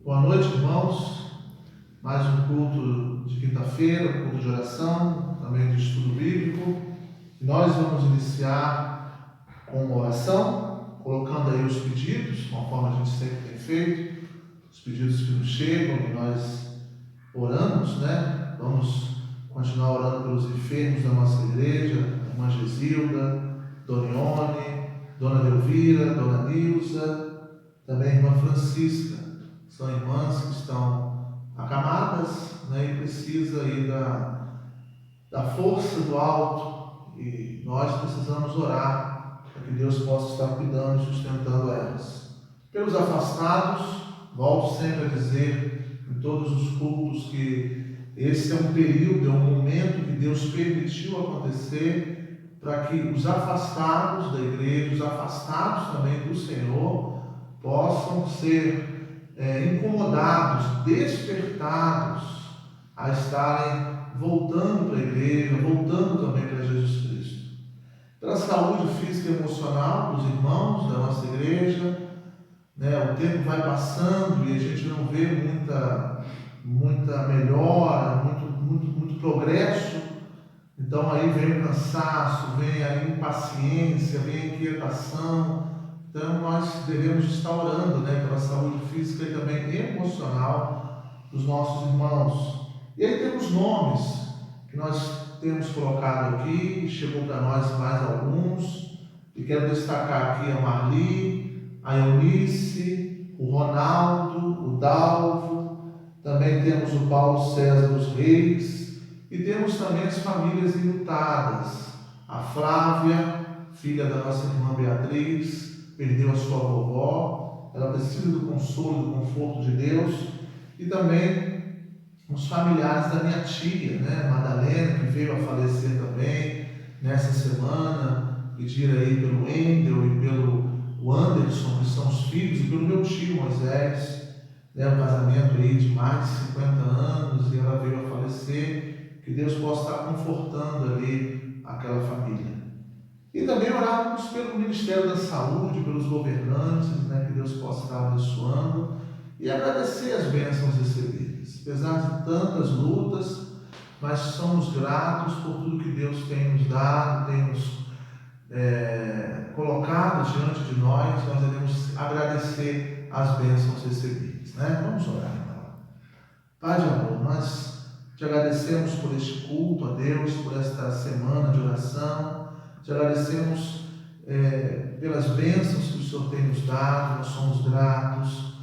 Boa noite, irmãos. Mais um culto de quinta-feira, culto de oração, também de estudo bíblico. Nós vamos iniciar com uma oração, colocando aí os pedidos, conforme a gente sempre tem feito, os pedidos que nos chegam e nós oramos, né? Vamos continuar orando pelos enfermos da nossa igreja, a irmã Gesilda, Dona Ione, Dona Delvira, Dona Nilza, também a irmã Francisca. São irmãs que estão acamadas, né, e precisa aí da força do alto, e nós precisamos orar para que Deus possa estar cuidando e sustentando elas. Pelos afastados, volto sempre a dizer em todos os cultos que esse é um período, é um momento que Deus permitiu acontecer para que os afastados da igreja, os afastados também do Senhor, possam ser incomodados, despertados a estarem voltando para a igreja, voltando também para Jesus Cristo. Pela saúde física e emocional dos irmãos da nossa igreja, né, o tempo vai passando e a gente não vê muita melhora, muito progresso. Então aí vem o cansaço, vem a impaciência, vem a inquietação. Então nós devemos estar orando, né, pela saúde física e também emocional dos nossos irmãos. E aí temos nomes que nós temos colocado aqui, chegou para nós mais alguns, e quero destacar aqui a Marli, a Eunice, o Ronaldo, o Dalvo, também temos o Paulo César dos Reis, e temos também as famílias enlutadas, a Flávia, filha da nossa irmã Beatriz, perdeu a sua vovó, ela precisa do consolo, do conforto de Deus, e também os familiares da minha tia, né, Madalena, que veio a falecer também nessa semana, pedir aí pelo Wendel e pelo Anderson, que são os filhos, e pelo meu tio Moisés, né, um casamento aí de mais de 50 anos, e ela veio a falecer, que Deus possa estar confortando ali aquela família. E também orarmos pelo Ministério da Saúde, pelos governantes, né, que Deus possa estar abençoando, e agradecer as bênçãos recebidas. Apesar de tantas lutas, mas somos gratos por tudo que Deus tem nos dado, tem nos colocado diante de nós devemos agradecer as bênçãos recebidas, né? Vamos orar então. Pai de amor, nós te agradecemos por este culto a Deus, por esta semana de oração. Te agradecemos pelas bênçãos que o Senhor tem nos dado, nós somos gratos,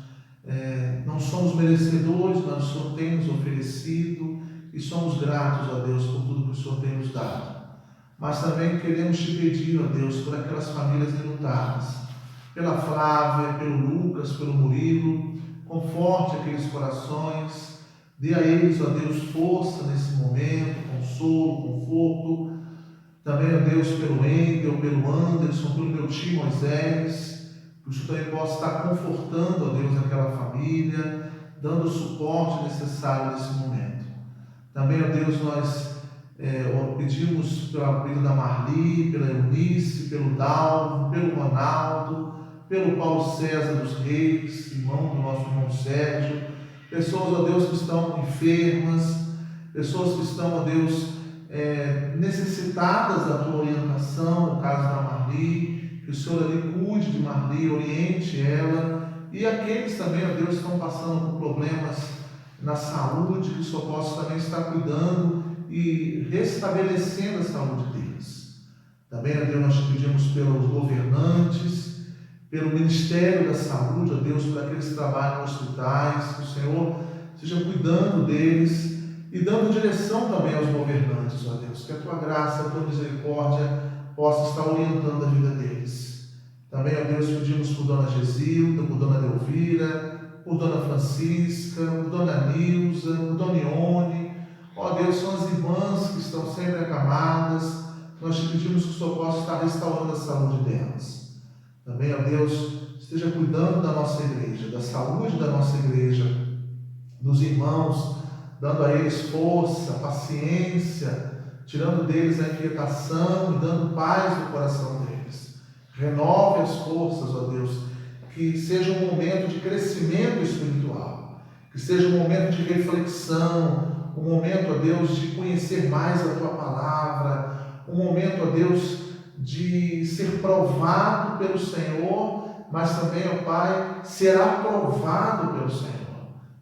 não somos merecedores, mas o Senhor tem nos oferecido e somos gratos a Deus por tudo que o Senhor tem nos dado. Mas também queremos te pedir, ó Deus, por aquelas famílias enlutadas, pela Flávia, pelo Lucas, pelo Murilo, conforte aqueles corações, dê a eles, ó Deus, força nesse momento, consolo, conforto. Também, ó Deus, pelo Wendel, pelo Anderson, pelo meu tio Moisés, que o Senhor também possa estar confortando, ó Deus, aquela família, dando o suporte necessário nesse momento. Também, ó Deus, nós pedimos pela vida da Marli, pela Eunice, pelo Dalvo, pelo Ronaldo, pelo Paulo César dos Reis, irmão do nosso irmão Sérgio, pessoas, ó Deus, que estão enfermas, pessoas que estão, ó Deus, necessitadas da tua orientação, no caso da Marli, que o Senhor ali cuide de Marli, oriente ela, e aqueles também, ó Deus, que estão passando por problemas na saúde, que o Senhor possa também estar cuidando e restabelecendo a saúde deles. Também, ó Deus, nós te pedimos pelos governantes, pelo Ministério da Saúde, ó Deus, por aqueles que trabalham em hospitais, que o Senhor esteja cuidando deles e dando direção também aos governantes, ó Deus, que a tua graça, a tua misericórdia possa estar orientando a vida deles. Também, ó Deus, pedimos por Dona Gesilda, por Dona Delvira, por Dona Francisca, por Dona Nilza, por Dona Ione. Ó Deus, são as irmãs que estão sempre acamadas. Nós te pedimos que o Senhor possa estar restaurando a saúde delas. Também, ó Deus, esteja cuidando da nossa igreja, da saúde da nossa igreja, dos irmãos, dando a eles força, paciência, tirando deles a inquietação e dando paz no coração deles. Renove as forças, ó Deus, que seja um momento de crescimento espiritual. que seja um momento de reflexão, um momento, ó Deus, de conhecer mais a Tua palavra, um momento, ó Deus, de ser provado pelo Senhor, mas também, ó Pai, ser aprovado pelo Senhor.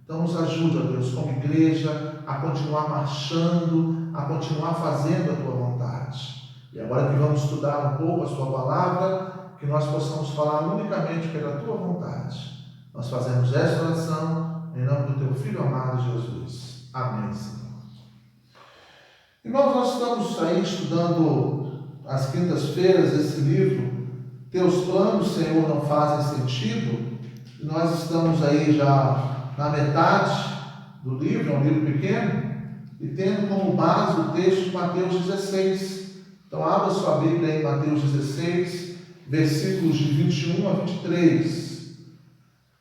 Então nos ajude, ó Deus, como igreja, a continuar marchando, a continuar fazendo a Tua vontade. E agora que vamos estudar um pouco a Sua palavra, que nós possamos falar unicamente pela Tua vontade. Nós fazemos esta oração em nome do Teu Filho amado Jesus. Amém, Senhor. Irmãos, nós estamos aí estudando às quintas-feiras esse livro, Teus planos, Senhor, não fazem sentido. E nós estamos aí já na metade do livro, é um livro pequeno, e tendo como base o texto de Mateus 16. Então, abra sua Bíblia em Mateus 16, versículos de 21 a 23.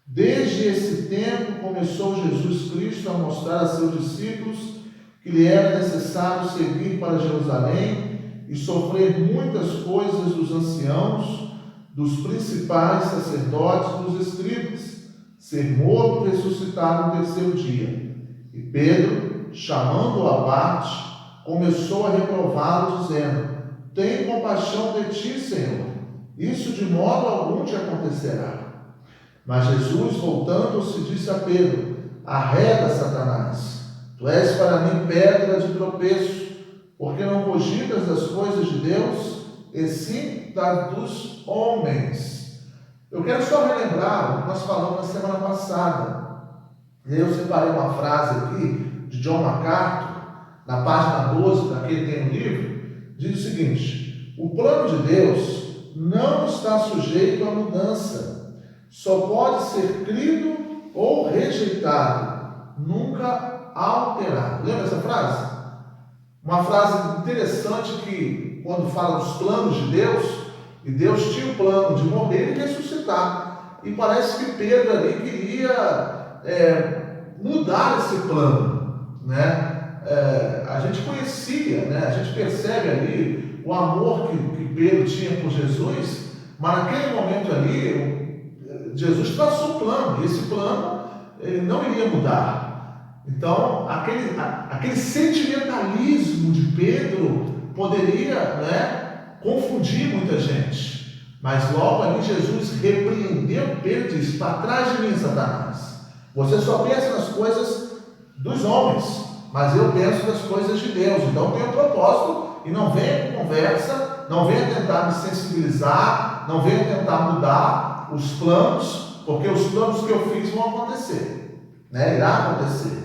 Desde esse tempo começou Jesus Cristo a mostrar a seus discípulos que lhe era necessário seguir para Jerusalém e sofrer muitas coisas dos anciãos, dos principais sacerdotes e dos escribas, ser morto e ressuscitar no terceiro dia. E Pedro, chamando-o à parte, começou a reprová-lo, dizendo: Tem compaixão de ti, Senhor, isso de modo algum te acontecerá. Mas Jesus, voltando-se, disse a Pedro: Arreda, Satanás, tu és para mim pedra de tropeço, porque não cogitas das coisas de Deus, e sim das dos homens. Eu quero só relembrar o que nós falamos na semana passada. E aí eu separei uma frase aqui de John MacArthur, na página 12, para quem tem o livro, diz o seguinte: o plano de Deus não está sujeito à mudança. Só pode ser crido ou rejeitado, nunca alterado. Lembra essa frase? Uma frase interessante que, quando fala dos planos de Deus, e Deus tinha o plano de morrer e ressuscitar. E parece que Pedro ali queria mudar esse plano, né? A gente conhecia, né? A gente percebe ali o amor que Pedro tinha por Jesus, mas naquele momento ali, Jesus traçou o plano, e esse plano ele não iria mudar. Então, aquele sentimentalismo de Pedro poderia, né, confundir muita gente. Mas logo ali Jesus repreendeu Pedro e disse: para trás de mim, Satanás. Você só pensa nas coisas dos homens, mas eu penso nas coisas de Deus. Então tenha um propósito e não venha com conversa, não venha tentar me sensibilizar, não venha tentar mudar os planos, porque os planos que eu fiz vão acontecer, né? Irá acontecer.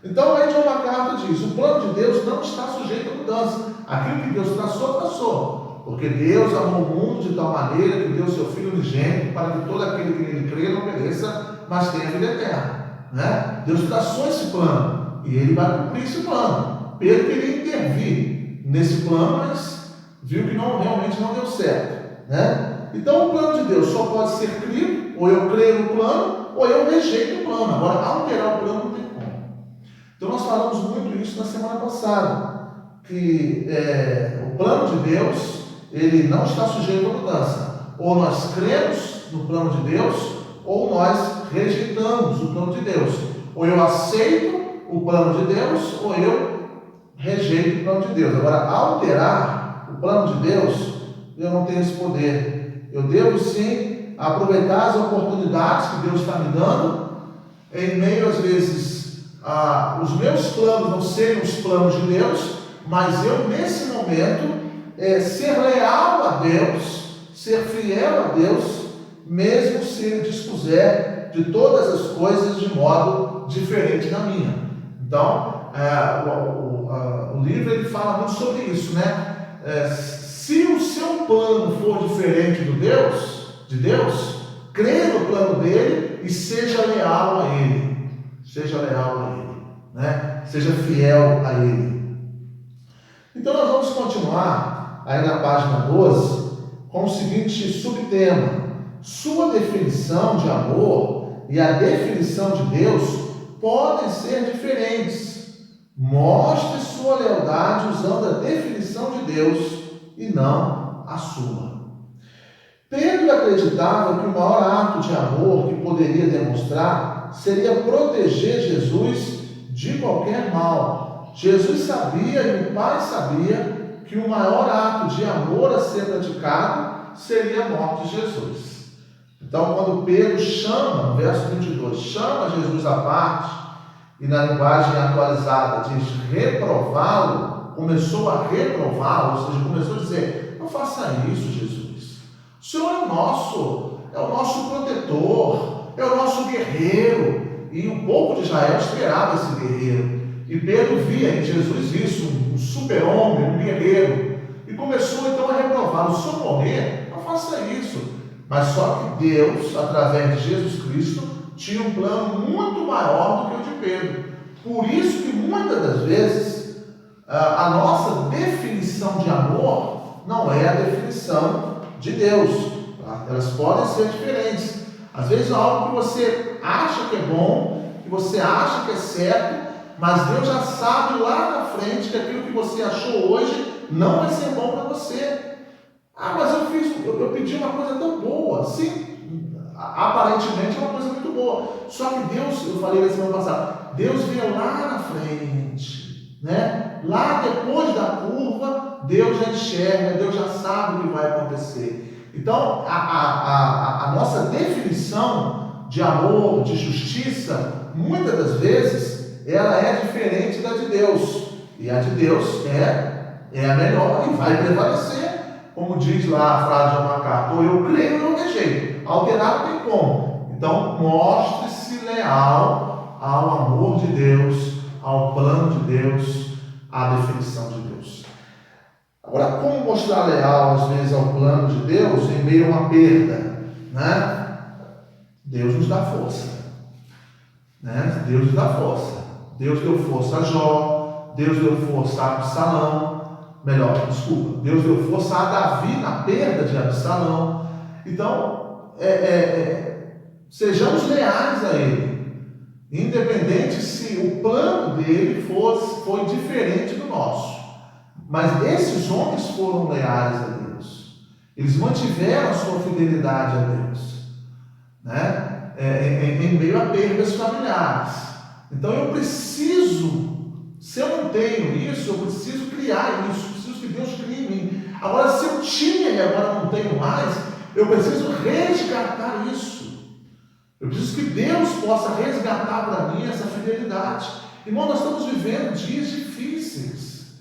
Então aí John MacArthur diz: o plano de Deus não está sujeito a mudança. Aquilo que Deus traçou, traçou. Porque Deus amou o mundo de tal maneira que deu seu Filho unigênito para que todo aquele que nele crê não pereça, mas tenha vida eterna, né? Deus traçou esse plano e ele vai cumprir esse plano. Pedro queria intervir nesse plano, mas viu que realmente não deu certo, né? Então o plano de Deus só pode ser crido, ou eu creio no plano, ou eu rejeito o plano. Agora, alterar o plano não tem como. Então nós falamos muito isso na semana passada, que o plano de Deus, ele não está sujeito à mudança. Ou nós cremos no plano de Deus, ou nós rejeitamos o plano de Deus. Ou eu aceito o plano de Deus, ou eu rejeito o plano de Deus. Agora, alterar o plano de Deus, eu não tenho esse poder. Eu devo sim aproveitar as oportunidades que Deus está me dando, em meio às vezes os meus planos não serem os planos de Deus, mas eu nesse momento ser leal a Deus, ser fiel a Deus, mesmo se Ele dispuser de todas as coisas de modo diferente da minha. Então, o livro ele fala muito sobre isso, né? Se o seu plano for diferente de Deus, creia no plano dele e seja leal a ele. Seja leal a ele, né? Seja fiel a ele. Então nós vamos continuar aí na página 12 com o seguinte subtema: sua definição de amor e a definição de Deus podem ser diferentes. Mostre sua lealdade usando a definição de Deus e não a sua. Pedro acreditava que o maior ato de amor que poderia demonstrar seria proteger Jesus de qualquer mal. Jesus sabia e o Pai sabia que o maior ato de amor a ser praticado seria a morte de Jesus. Então, quando Pedro chama, no verso 22, chama Jesus à parte, e na linguagem atualizada diz reprová-lo, começou a reprová-lo, ou seja, começou a dizer, não faça isso, Jesus. O Senhor é o nosso protetor, é o nosso guerreiro. E o povo de Israel esperava esse guerreiro. E Pedro via em Jesus isso, um super-homem, um guerreiro. E começou então a reprová-lo. Se eu morrer, não faça isso. Mas só que Deus, através de Jesus Cristo, tinha um plano muito maior do que o de Pedro. Por isso que muitas das vezes a nossa definição de amor não é a definição de Deus. Tá? Elas podem ser diferentes. Às vezes é algo que você acha que é bom, que você acha que é certo, mas Deus já sabe lá na frente que aquilo que você achou hoje não vai ser bom para você. Mas eu pedi uma coisa tão boa. Sim, aparentemente é uma coisa muito boa. Só que Deus, eu falei na semana passada, Deus vê lá na frente, né? Lá depois da curva, Deus já enxerga, Deus já sabe o que vai acontecer. Então, a nossa definição de amor, de justiça, muitas das vezes, ela é diferente da de Deus. E a de Deus é a melhor e vai prevalecer. Como diz lá a frase de John MacArthur, eu creio e não rejeito. Alterar não tem como. Então, mostre-se leal ao amor de Deus, ao plano de Deus, à definição de Deus. Agora, como mostrar leal, às vezes, ao plano de Deus em meio a uma perda? Né? Deus nos dá força. Né? Deus nos dá força. Deus deu força a Jó, Deus deu força a Absalão. Deus deu força a Davi na perda de Absalão. Então, sejamos leais a Ele, independente se o plano dele foi diferente do nosso. Mas esses homens foram leais a Deus. Eles mantiveram a sua fidelidade a Deus, né? Em meio a perdas familiares. Então eu preciso, se eu não tenho isso, eu preciso criar isso. Que Deus crie em mim. Agora, se eu tinha e agora não tenho mais, eu preciso resgatar isso. Eu preciso que Deus possa resgatar para mim essa fidelidade. Irmão, nós estamos vivendo dias difíceis.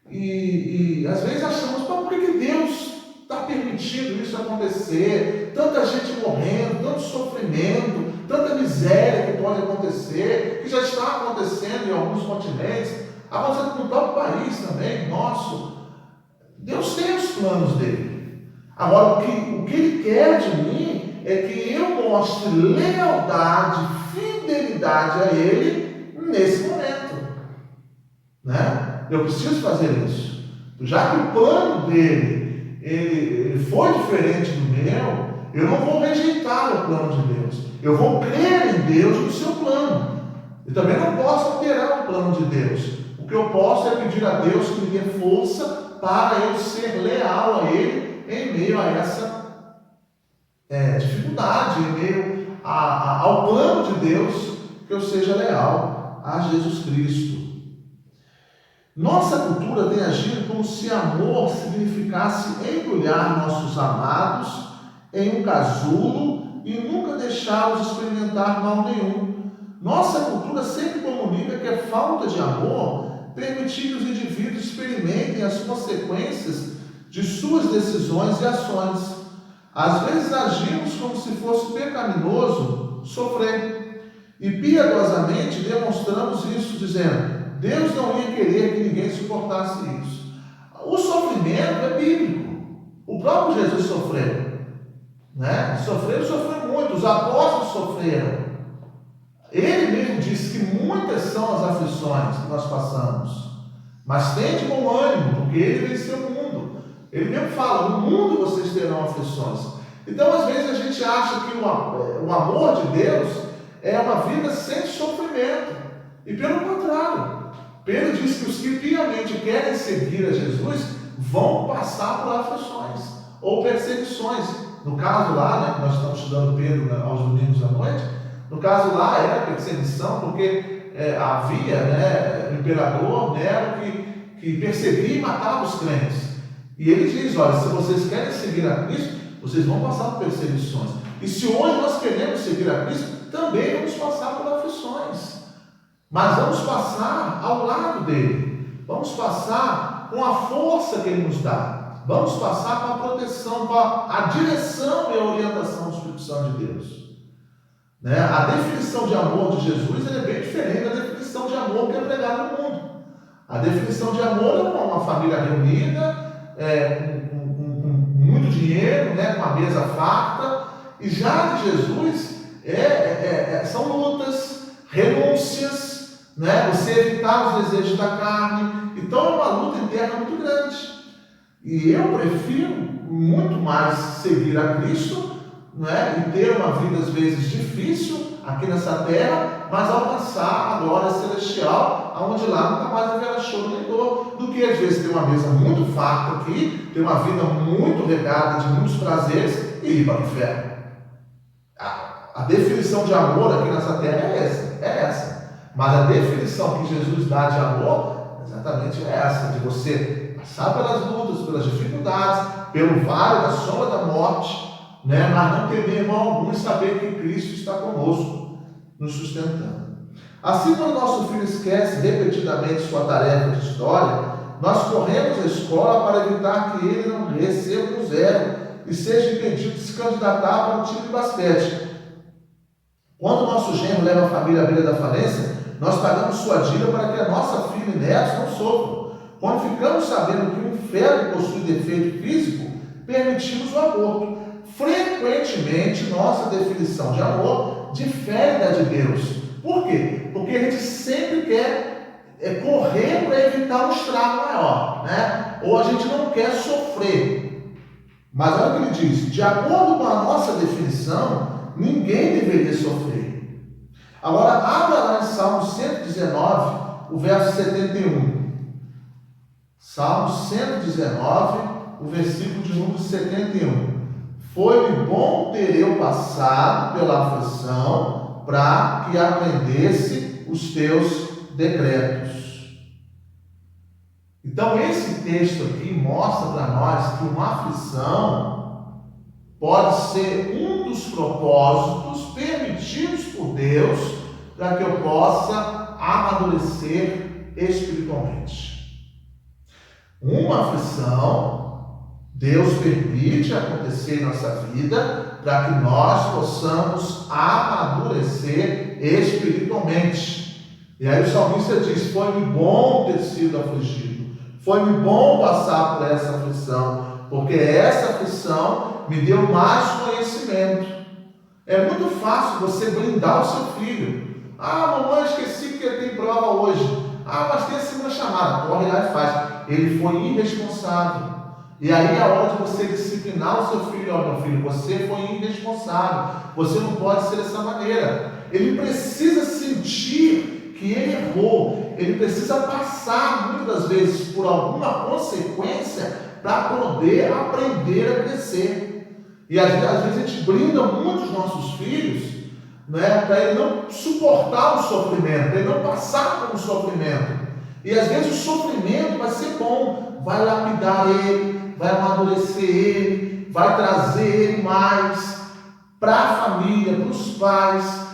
E às vezes achamos, por que Deus está permitindo isso acontecer? Tanta gente morrendo, tanto sofrimento, tanta miséria que pode acontecer, que já está acontecendo em alguns continentes. Acontecendo com o próprio país também, nosso. Deus tem os planos dele. Agora, o que ele quer de mim é que eu mostre lealdade, fidelidade a ele nesse momento. Né? Eu preciso fazer isso. Já que o plano dele ele foi diferente do meu, eu não vou rejeitar o plano de Deus. Eu vou crer em Deus no seu plano. Eu também não posso alterar o plano de Deus. O que eu posso é pedir a Deus que me dê força para eu ser leal a Ele em meio a essa dificuldade, em meio ao plano de Deus, que eu seja leal a Jesus Cristo. Nossa cultura tem agido como se amor significasse embrulhar nossos amados em um casulo e nunca deixá-los experimentar mal nenhum. Nossa cultura sempre comunica que a falta de amor permitir que os indivíduos experimentem as consequências de suas decisões e ações. Às vezes agimos como se fosse pecaminoso sofrer. E piedosamente demonstramos isso, dizendo: Deus não ia querer que ninguém suportasse isso. O sofrimento é bíblico. O próprio Jesus sofreu. Né? Sofreu muito. Os apóstolos sofreram. Ele mesmo disse que muitas são as aflições que nós passamos, mas tende bom ânimo, porque ele venceu o mundo. Ele mesmo fala: no mundo vocês terão aflições. Então, às vezes, a gente acha que o amor de Deus é uma vida sem sofrimento. E pelo contrário, Pedro diz que os que piamente querem seguir a Jesus vão passar por aflições ou perseguições. no caso lá, né, que nós estamos estudando Pedro, né, aos domingos à noite, no caso lá era perseguição, porque havia, né, o imperador Nero que perseguia e matava os crentes. E ele diz, olha, se vocês querem seguir a Cristo, vocês vão passar por perseguições. E se hoje nós queremos seguir a Cristo, também vamos passar por aflições. Mas vamos passar ao lado dele. Vamos passar com a força que ele nos dá. Vamos passar com a proteção, com a direção e a orientação do Espírito Santo de Deus. Né? A definição de amor de Jesus é bem diferente da definição de amor que é pregada no mundo. A definição de amor é uma família reunida, com muito dinheiro, né? Com a mesa farta. E já de Jesus são lutas, renúncias, né? Você evitar os desejos da carne. Então é uma luta interna muito grande. E eu prefiro muito mais seguir a Cristo, né? E ter uma vida às vezes difícil aqui nessa terra, mas alcançar a glória celestial, onde lá nunca mais haverá choro nem dor, do que às vezes ter uma mesa muito farta aqui, ter uma vida muito regada de muitos prazeres e ir para o inferno. A definição de amor aqui nessa terra é essa. Mas a definição que Jesus dá de amor, exatamente é essa, de você passar pelas lutas, pelas dificuldades, pelo vale da sombra da morte, né? Mas não temer mal algum e saber que Cristo está conosco, nos sustentando. Assim, quando nosso filho esquece repetidamente sua tarefa de história, nós corremos à escola para evitar que ele não receba um zero e seja impedido de se candidatar para um time de basquete. Quando nosso genro leva a família à beira da falência, nós pagamos sua dívida para que a nossa filha e netos não sofram. Quando ficamos sabendo que um feto possui defeito físico, permitimos o aborto. Frequentemente, nossa definição de amor difere da de Deus. Por quê? Porque a gente sempre quer correr para evitar um estrago maior, né? Ou a gente não quer sofrer. Mas olha o que ele diz: de acordo com a nossa definição, ninguém deveria sofrer. Agora, abra lá em Salmo 119, o verso 71. Salmo 119, o versículo de número 71. Foi-me bom ter eu passado pela aflição, para que aprendesse os teus decretos. Então, esse texto aqui mostra para nós que uma aflição pode ser um dos propósitos permitidos por Deus para que eu possa amadurecer espiritualmente. Uma aflição Deus permite acontecer em nossa vida para que nós possamos amadurecer espiritualmente. E aí o salmista diz: foi-me bom ter sido afligido, foi-me bom passar por essa aflição, porque essa aflição me deu mais conhecimento. É muito fácil você blindar o seu filho. Mamãe, esqueci que tem prova hoje. Mas tem a segunda chamada, corre lá e faz. Ele foi irresponsável. E aí é a hora de você disciplinar o seu filho. Meu filho, você foi irresponsável, você não pode ser dessa maneira. Ele precisa sentir que ele errou, ele precisa passar muitas das vezes por alguma consequência para poder aprender a crescer. E às vezes a gente blinda muito os nossos filhos, né, para ele não suportar o sofrimento, para ele não passar por um sofrimento. E às vezes o sofrimento vai ser bom, vai lapidar ele, vai amadurecer ele, vai trazer ele mais para a família, para os pais,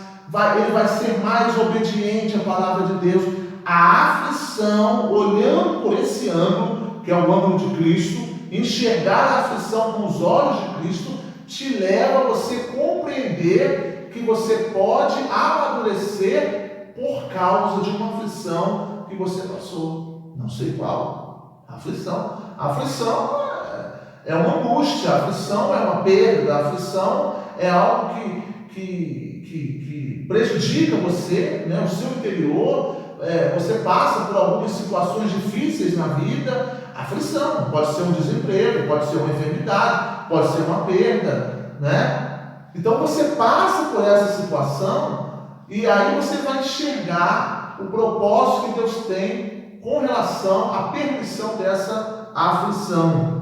ele vai ser mais obediente à palavra de Deus. A aflição, olhando por esse ângulo, que é o ângulo de Cristo, enxergar a aflição com os olhos de Cristo, te leva a você compreender que você pode amadurecer por causa de uma aflição que você passou. Não sei qual. Aflição. A aflição é uma angústia, a aflição é uma perda, a aflição é algo que prejudica você, né, o seu interior. Você passa por algumas situações difíceis na vida. Aflição pode ser um desemprego, pode ser uma enfermidade, pode ser uma perda, né? Então você passa por essa situação e aí você vai enxergar o propósito que Deus tem com relação à permissão dessa aflição.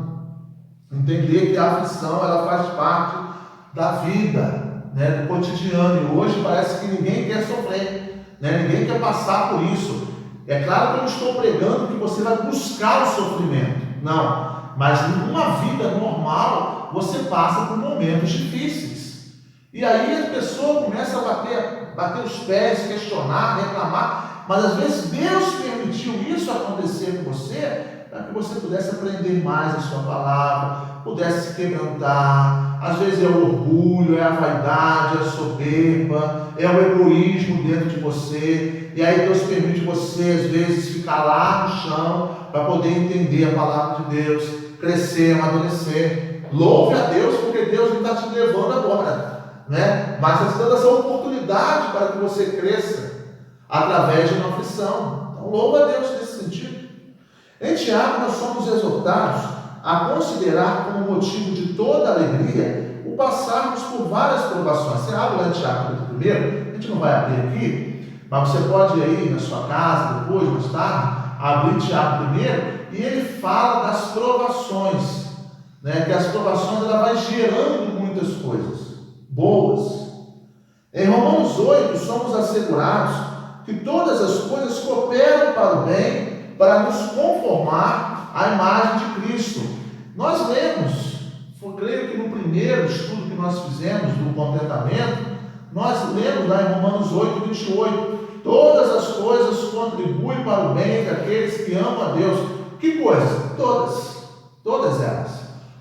Entender que a aflição ela faz parte da vida, né, do cotidiano. E hoje parece que ninguém quer sofrer, né, ninguém quer passar por isso. É claro que eu não estou pregando que você vai buscar o sofrimento, não. Mas numa vida normal, você passa por momentos difíceis. E aí a pessoa começa a bater os pés, questionar, reclamar. Mas às vezes Deus permitiu isso acontecer com você para que você pudesse aprender mais a sua palavra, pudesse se quebrantar. Às vezes é o orgulho, é a vaidade, é a soberba, é o egoísmo dentro de você. E aí Deus permite você, às vezes, ficar lá no chão para poder entender a palavra de Deus, crescer, amadurecer. Louve a Deus, porque Deus não está te levando agora, né? Mas está te dando essa oportunidade para que você cresça através de uma aflição. Então, louva a Deus nesse sentido. Em Tiago, nós somos exortados a considerar como motivo de toda alegria o passarmos por várias provações. Você abre lá em Tiago, capítulo 1, a gente não vai abrir aqui, mas você pode ir aí na sua casa, depois, mais tarde, abrir Tiago 1, e ele fala das provações, né? Que as provações ela vai gerando muitas coisas boas. Em Romanos 8, somos assegurados que todas as coisas cooperam para o bem, para nos conformar à imagem de Cristo. Nós lemos, creio que no primeiro estudo que nós fizemos do contentamento, nós lemos lá em Romanos 8, 28, todas as coisas contribuem para o bem daqueles que amam a Deus. Que coisas? Todas elas.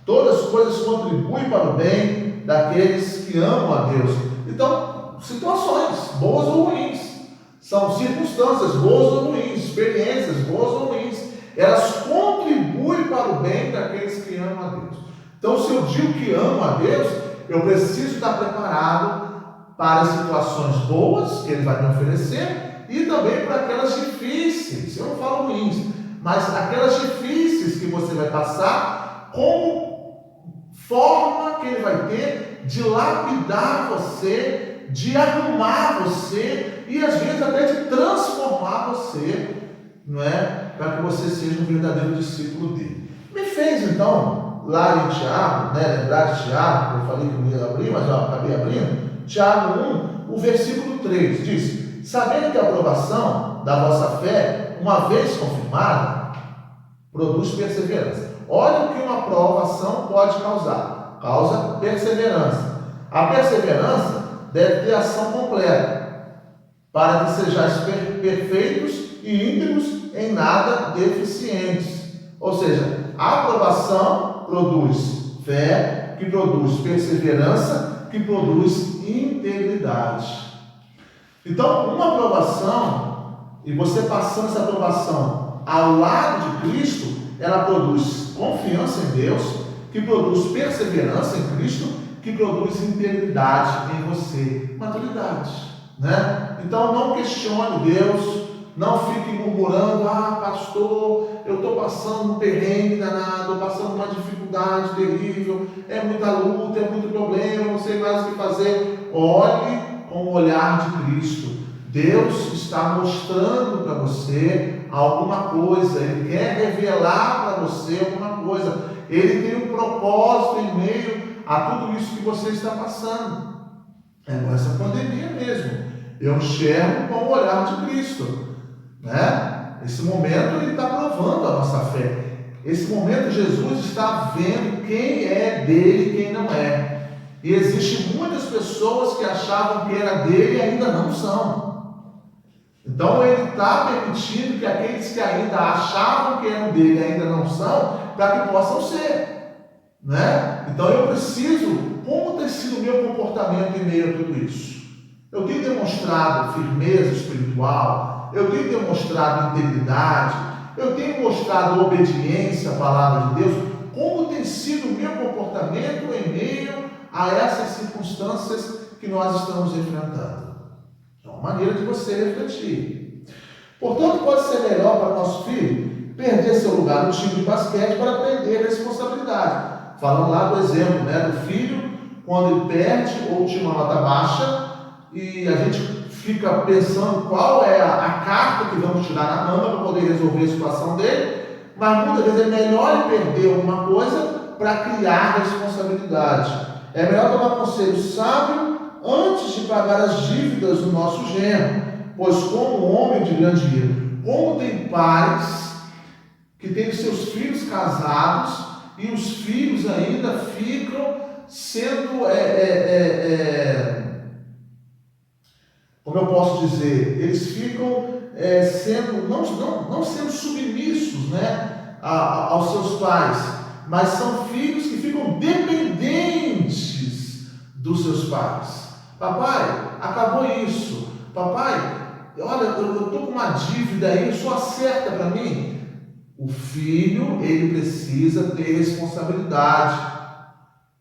Todas as coisas contribuem para o bem daqueles que amam a Deus. Então, situações, boas ou ruins, são circunstâncias boas ou ruins, experiências boas ou ruins, elas contribuem para o bem daqueles que amam a Deus. Então, se eu digo que amo a Deus, eu preciso estar preparado para as situações boas que Ele vai me oferecer e também para aquelas difíceis. Eu não falo ruins, mas aquelas difíceis que você vai passar, como forma que Ele vai ter de lapidar você, de arrumar você e às vezes até de transformar você, não é? Para que você seja um verdadeiro discípulo dele. Me fez então, lá em Tiago, né? Lembrar de Tiago, eu falei que não ia abrir, mas eu acabei abrindo. Tiago 1, o versículo 3 diz: sabendo que a aprovação da vossa fé, uma vez confirmada, produz perseverança. Olha o que uma aprovação pode causar. Causa perseverança. A perseverança deve ter ação completa, para que sejais perfeitos e íntegros, em nada deficientes. Ou seja, a aprovação produz fé, que produz perseverança, que produz integridade. Então, uma aprovação, e você passando essa aprovação ao lado de Cristo, ela produz confiança em Deus, que produz perseverança em Cristo, que produz integridade em você, maturidade, né? Então não questione Deus, não fique murmurando: ah, pastor, eu estou passando um perrengue danado, passando uma dificuldade terrível, é muita luta, é muito problema, não sei mais o que fazer. Olhe com o olhar de Cristo. Deus está mostrando para você alguma coisa, Ele quer revelar para você alguma coisa, Ele tem um propósito em meio a tudo isso que você está passando. É com essa pandemia mesmo. Eu enxergo com o olhar de Cristo, né? Esse momento Ele está provando a nossa fé. Esse momento Jesus está vendo quem é dele e quem não é. E existem muitas pessoas que achavam que era dele e ainda não são. Então Ele está permitindo que aqueles que ainda achavam que eram dele e ainda não são, para que possam ser, né? Então eu preciso, como tem sido o meu comportamento em meio a tudo isso? Eu tenho demonstrado firmeza espiritual, eu tenho demonstrado integridade, eu tenho mostrado obediência à palavra de Deus. Como tem sido o meu comportamento em meio a essas circunstâncias que nós estamos enfrentando? É uma maneira de você refletir. Portanto, pode ser melhor para nosso filho perder seu lugar no time de basquete para aprender responsabilidade. Falando lá do exemplo, né, do filho, quando ele perde ou tinha uma nota baixa, e a gente fica pensando qual é a carta que vamos tirar na manga para poder resolver a situação dele, mas muitas vezes é melhor ele perder alguma coisa para criar responsabilidade. É melhor tomar conselho sábio antes de pagar as dívidas do nosso genro, pois como homem de grande ira, como tem pais que têm seus filhos casados e os filhos ainda ficam sendo, como eu posso dizer, eles ficam sendo, não sendo submissos, né, aos seus pais, mas são filhos que ficam dependentes dos seus pais. Papai, acabou isso. Papai, olha, eu estou com uma dívida aí, só acerta para mim. O filho, ele precisa ter responsabilidade.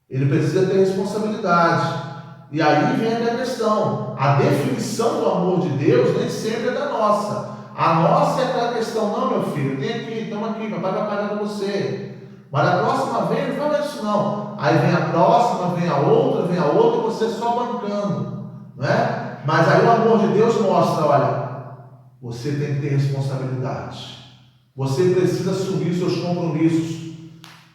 Ele precisa ter responsabilidade. E aí vem a questão. A definição do amor de Deus nem sempre é da nossa. A nossa é aquela questão, não, meu filho, tem aqui, toma aqui, papai vai pagar para você. Mas a próxima vez não fala isso não. Aí vem a próxima, vem a outra, e você só bancando, né? Mas aí o amor de Deus mostra, olha, você tem que ter responsabilidade. Você precisa assumir seus compromissos.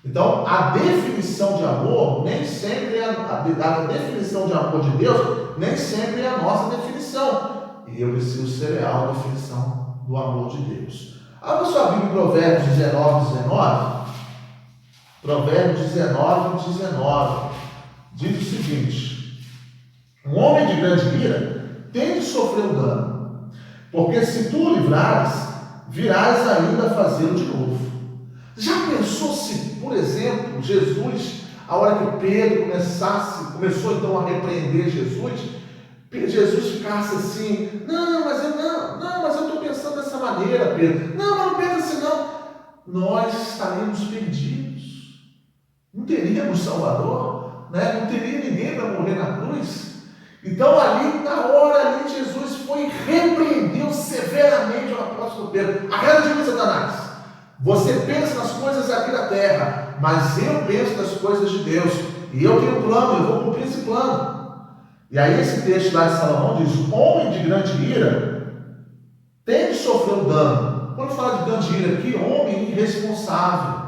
Então, a definição de amor nem sempre é a definição de amor de Deus, nem sempre é a nossa definição. E eu preciso ser leal à definição do amor de Deus. Abra sua Bíblia em Provérbios 19. Provérbios 19. Diz o seguinte: um homem de grande ira tem de sofrer o dano, porque se tu o livrares, virás ainda a fazê-lo de novo. Já pensou se, por exemplo, Jesus, a hora que Pedro começou então a repreender Jesus ficasse assim, mas eu estou pensando dessa maneira, Pedro. Mas não pensa assim não. Nós estaríamos perdidos. Não teríamos Salvador, né? Não teria ninguém para morrer na cruz. Então ali, na hora ali, Jesus foi e repreendeu severamente o apóstolo Pedro. Arreda de mim, Satanás. Você pensa nas coisas aqui da terra, mas eu penso nas coisas de Deus. E eu tenho um plano, eu vou cumprir esse plano. E aí esse texto lá de Salomão diz: homem de grande ira tem de sofrer um dano. Quando fala de grande ira aqui, homem irresponsável,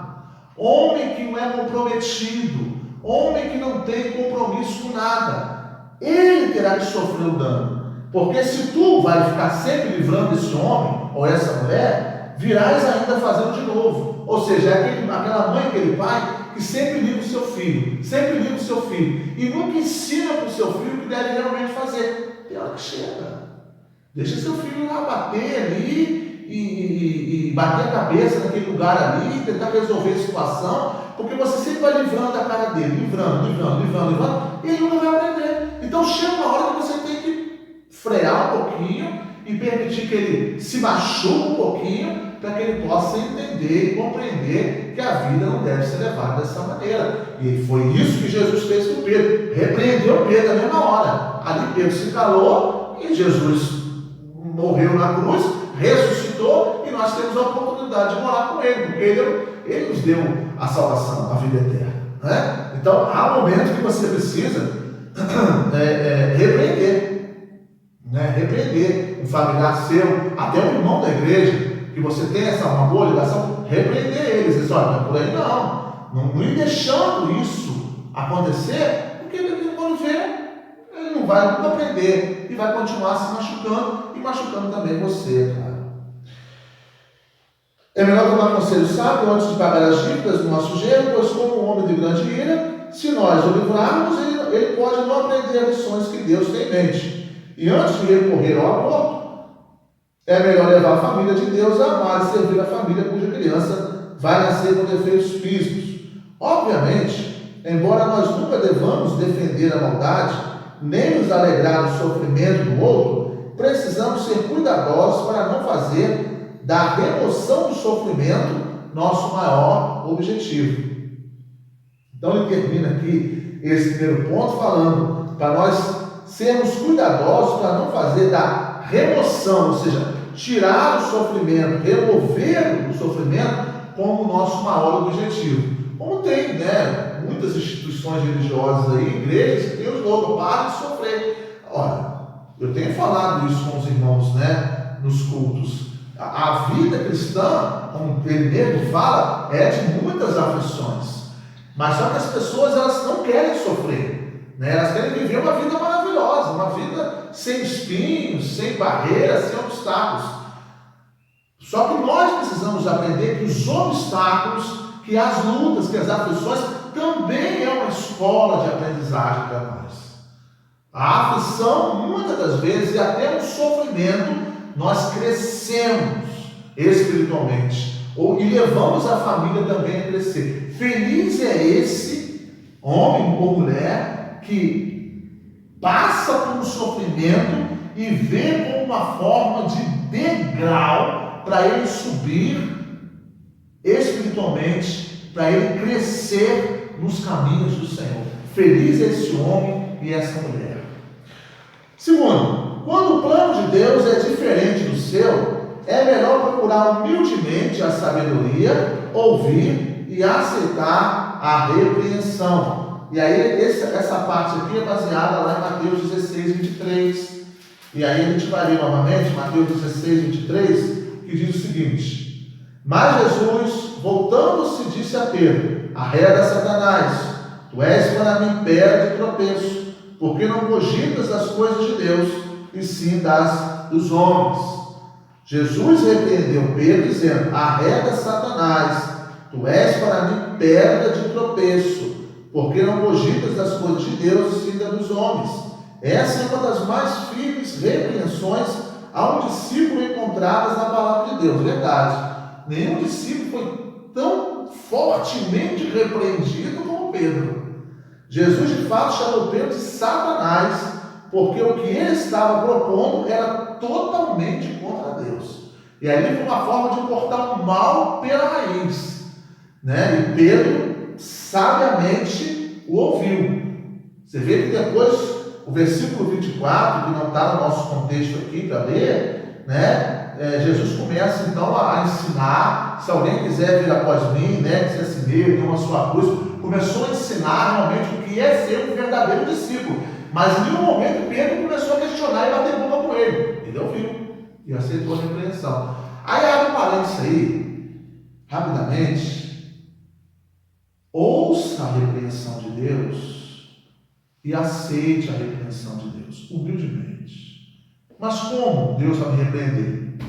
homem que não é comprometido, homem que não tem compromisso com nada, ele terá de sofrer o dano. Porque se tu vai ficar sempre livrando esse homem ou essa mulher, virás ainda fazendo de novo. Ou seja, é aquela mãe, aquele pai que sempre livra o seu filho, e nunca ensina para o seu filho o que deve realmente fazer. Tem hora que chega. Deixa seu filho lá bater ali e bater a cabeça naquele lugar ali, tentar resolver a situação, porque você sempre vai livrando a cara dele, livrando, e ele não vai aprender. Então chega uma hora que você tem que frear um pouquinho e permitir que ele se machuque um pouquinho, para que ele possa entender e compreender que a vida não deve ser levada dessa maneira. E foi isso que Jesus fez com Pedro. Repreendeu Pedro na mesma hora. Ali Pedro se calou e Jesus morreu na cruz, ressuscitou, e nós temos a oportunidade de morar com ele, porque ele nos deu a salvação, a vida eterna, né? Então há momentos que você precisa repreender, né? Repreender um familiar seu, até um irmão da igreja, que você tem uma boa ligação, repreender eles, dizer, olha, não é por aí não ir deixando isso acontecer, porque ele, quando vê, ele não vai nunca aprender e vai continuar se machucando e machucando também você, cara. É melhor tomar conselho sábio antes de pagar as dívidas do nosso genro, pois como um homem de grande ira, se nós o livrarmos, ele pode não aprender as lições que Deus tem em mente. E antes de recorrer ao aborto, é melhor levar a família de Deus a amar e servir a família cuja criança vai nascer com defeitos físicos. Obviamente, embora nós nunca devamos defender a maldade, nem nos alegrar do sofrimento do outro, precisamos ser cuidadosos para não fazer da remoção do sofrimento nosso maior objetivo. Então ele termina aqui esse primeiro ponto falando para nós sermos cuidadosos para não fazer da remoção, ou seja, tirar o sofrimento, remover o sofrimento como o nosso maior objetivo. Como tem, né, muitas instituições religiosas aí, igrejas, que tem os logos, para de sofrer. Olha, eu tenho falado isso com os irmãos, né, nos cultos. A vida cristã, como ele mesmo fala, é de muitas aflições. Mas só que as pessoas, elas não querem sofrer, né? Elas querem viver uma vida maravilhosa, uma vida sem espinhos, sem barreiras, sem obstáculos. Só que nós precisamos aprender que os obstáculos, que as lutas, que as aflições, também é uma escola de aprendizagem para nós. A aflição, muitas das vezes, e até o sofrimento, nós crescemos espiritualmente, e levamos a família também a crescer. Feliz é esse homem ou mulher que passa por um sofrimento e vê como uma forma de degrau para ele subir espiritualmente, para ele crescer nos caminhos do Senhor. Feliz é esse homem e essa mulher. Segundo, quando o plano de Deus é diferente do seu, é melhor procurar humildemente a sabedoria, ouvir e aceitar a repreensão. E aí essa parte aqui é baseada lá em Mateus 16, 23. E aí a gente vai ler novamente Mateus 16, 23, que diz o seguinte: Mas Jesus, voltando-se, disse a Pedro: Arreda, Satanás, tu és para mim pedra de tropeço, porque não cogitas das coisas de Deus, e sim dos homens. Jesus repreendeu Pedro, dizendo: Arreda, Satanás, tu és para mim pedra de tropeço, porque não cogitas das coisas de Deus, e sim dos homens. Essa é uma das mais firmes repreensões a um discípulo encontradas na palavra de Deus. Verdade, nenhum discípulo foi tão fortemente repreendido como Pedro. Jesus de fato chamou Pedro de Satanás, porque o que ele estava propondo era totalmente contra Deus. E ali foi uma forma de cortar o mal pela raiz, né? E Pedro sabiamente o ouviu. Você vê que depois, o versículo 24, que não está no nosso contexto aqui para ler, né? Jesus começa então a ensinar: se alguém quiser vir após mim, né, que se assemelhe, toma a sua cruz. Começou a ensinar realmente o que é ser um verdadeiro discípulo. Mas em nenhum momento Pedro começou a questionar e bater boca com ele. Ele ouviu e aceitou a repreensão. Aí abre um parênteses aí, rapidamente. Ouça a repreensão de Deus e aceite a repreensão de Deus, humildemente. Mas como Deus vai me repreender?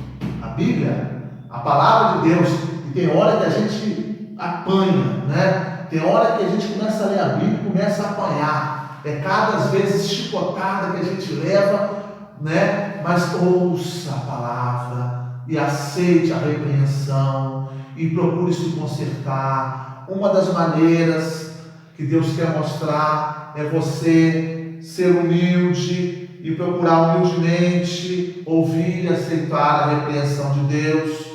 A Bíblia, a palavra de Deus, e tem hora que a gente apanha, né? Tem hora que a gente começa a ler a Bíblia e começa a apanhar. É cada vezes chicotada que a gente leva, né? Mas ouça a palavra e aceite a repreensão e procure se consertar. Uma das maneiras que Deus quer mostrar é você ser humilde e procurar humildemente ouvir e aceitar a repreensão de Deus.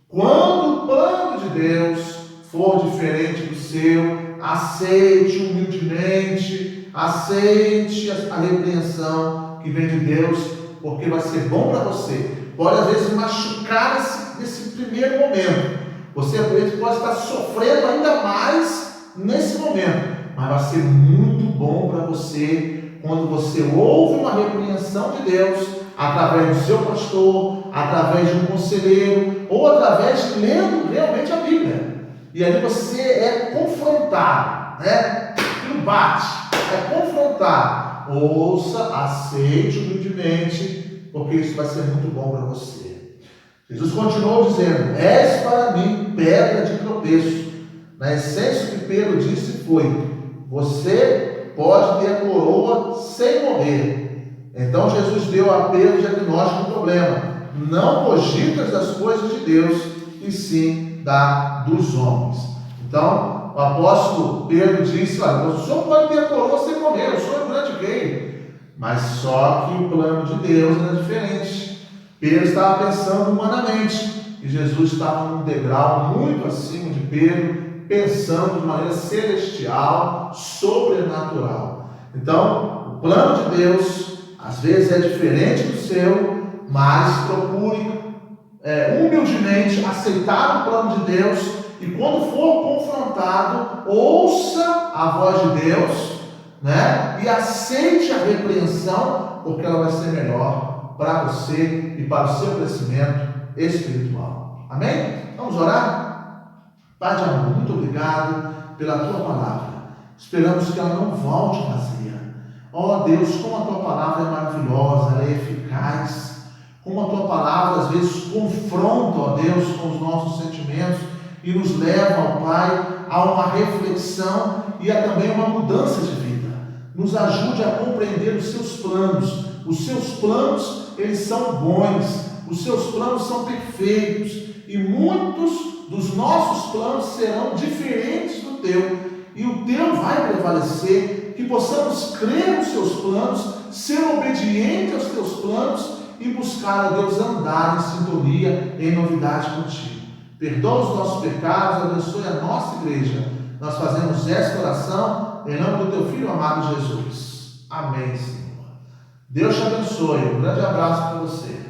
Quando o plano de Deus for diferente do seu, aceite humildemente, aceite a repreensão que vem de Deus, porque vai ser bom para você. Pode às vezes machucar nesse primeiro momento. Você pode estar sofrendo ainda mais nesse momento, mas vai ser muito bom para você quando você ouve uma repreensão de Deus através do seu pastor, através de um conselheiro ou através de lendo realmente a Bíblia. E ali você é confrontado, né? Não bate, é confrontado. Ouça, aceite humildemente, porque isso vai ser muito bom para você. Jesus continuou dizendo: És para mim pedra de tropeço. Na essência, o que Pedro disse foi: você pode ter a coroa sem morrer. Então Jesus deu a Pedro o diagnóstico do problema: não cogitas das coisas de Deus, e sim dos homens. Então, o apóstolo Pedro disse: olha, o senhor pode ter a coroa sem morrer, o senhor é um grande rei. Mas só que o plano de Deus era diferente. Pedro estava pensando humanamente, e Jesus estava num degrau muito acima de Pedro, pensando de maneira celestial, sobrenatural. Então, o plano de Deus às vezes é diferente do seu, mas procure humildemente aceitar o plano de Deus, e quando for confrontado, ouça a voz de Deus, né? E aceite a repreensão, porque ela vai ser melhor para você e para o seu crescimento espiritual. Amém? Vamos orar? Pai de amor, muito obrigado pela tua palavra. Esperamos que ela não volte vazia. Ó Deus, como a tua palavra é maravilhosa, ela é eficaz. Como a tua palavra às vezes confronta, ó Deus, com os nossos sentimentos e nos leva, ó Pai, a uma reflexão e a também uma mudança de vida. Nos ajude a compreender os seus planos. Os seus planos, eles são bons. Os seus planos são perfeitos. E muitos dos nossos planos serão diferentes do teu. E o teu vai prevalecer. Que possamos crer nos seus planos, ser obediente aos teus planos e buscar, ó Deus, andar em sintonia, em novidade contigo. Perdoa os nossos pecados, abençoe a nossa igreja. Nós fazemos esta oração em nome do teu Filho amado Jesus. Amém, Senhor. Deus te abençoe. Um grande abraço para você.